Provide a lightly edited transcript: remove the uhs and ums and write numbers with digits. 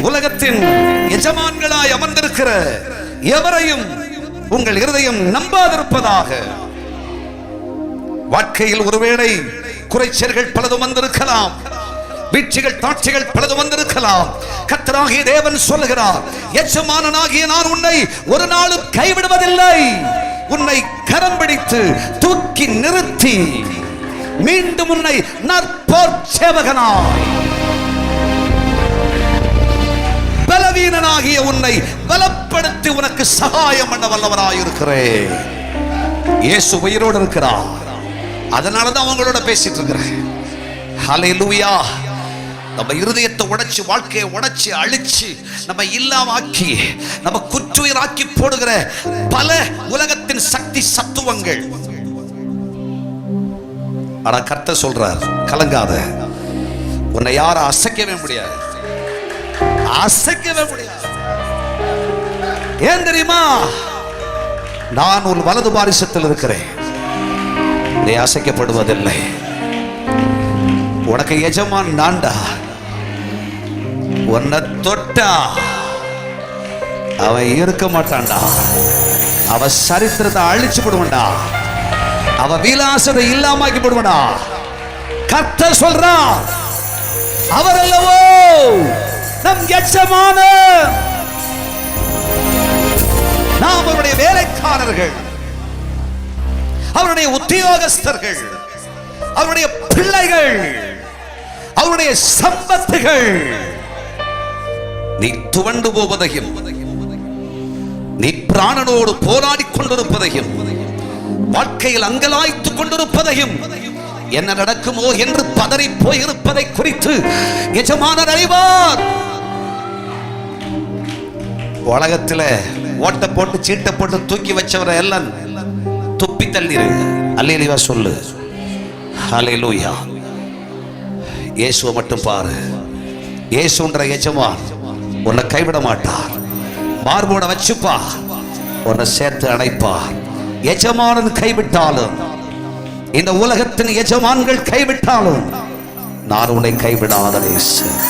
உலகத்தின் எஜமான்களாய் அமர்ந்திருக்கிற எவரையும் உங்கள் இருதயம் நம்பாதிருப்பதாக. வாழ்க்கையில் ஒருவேளை குறைச்சல்கள் பலதும் வந்திருக்கலாம், வீழ்ச்சிகள் தாட்சிகள் பலதும் வந்திருக்கலாம். கர்த்தராகிய தேவன் சொல்லுகிறார், எஜமானனாகிய நான் உன்னை ஒரு நாளும் கைவிடுவதில்லை. உன்னை கரம் பிடித்து தூக்கி நிறுத்தி மீண்டும் உன்னை நற்போர் சேவகனாய், பலவீனனாகிய உன்னை பலப்படுத்தி உனக்கு சகாயம் பண்ண வல்லவராயிருக்கிறேன். இயேசு உயிரோடு இருக்கிறார். அதனாலதான் அவங்களோட பேசிட்டு இருக்கிறேன். ஹல்லேலூயா. நம்ம இருதயத்தை உடைச்சு, வாழ்க்கையை உடைச்சு அழிச்சு, நம்ம இல்லாமாக்கி, நம்ம குற்றுயிராக்கி போடுகிற பல உலகத்தின் சக்தி சத்துவங்கள். ஆனா கர்த்தர் சொல்றார், கலங்காத, உன்னை யாரும் அசைக்கவே முடியாது, அசைக்கவே முடியாது. ஏன் தெரியுமா? நான் ஒரு வலது பாரிசத்தில் இருக்கிறேன், நீ அசைக்கப்படுவதில்லை. உனக்கு எஜமான் நான்டா. உன்னை தொட்டா அவன் இருக்க மாட்டான்டா. அவ சரித்திரத்தை அழிச்சு போடுவான்டா. அவ விலாசத்தை இல்லாமக்கி போடுவான்டா. கர்த்தர் சொல்றா, அவர் அல்லவோ நம் எஜமானர். நாம் அவருடைய வேலைக்காரர்கள், அவருடைய உத்தியோகஸ்தர்கள், அவருடைய பிள்ளைகள், அவருடைய சம்பத்துகள். நீ துவண்டு போவதையும், நீ பிராணனோடு போராடி கொண்டிருப்பதையும், வாழ்க்கையில் அங்கலாய்த்துக் கொண்டிருப்பதையும், என்ன நடக்குமோ என்று பதறி போயிருப்பதை குறித்து எஜமானர் அறிவார். உலகத்தில் ஓட்ட போட்டு சீட்டை போட்டு தூக்கி வச்சவரை எல்லாம் துப்பி தள்ளிரு. அல்லேலூயா சொல்லு. ஹல்லேலூயா. இயேசுவை மட்டும் பாரு. இயேசுன்ற எஜமான் உன்னை கைவிட மாட்டார். மார்போட வச்சுப்பா, உன்னை சேர்த்து அணைப்பார். எஜமானன் கைவிட்டாலும், இந்த உலகத்தின் எஜமான்கள் கைவிட்டாலும், நான் உன்னை கைவிடாத நேசன்.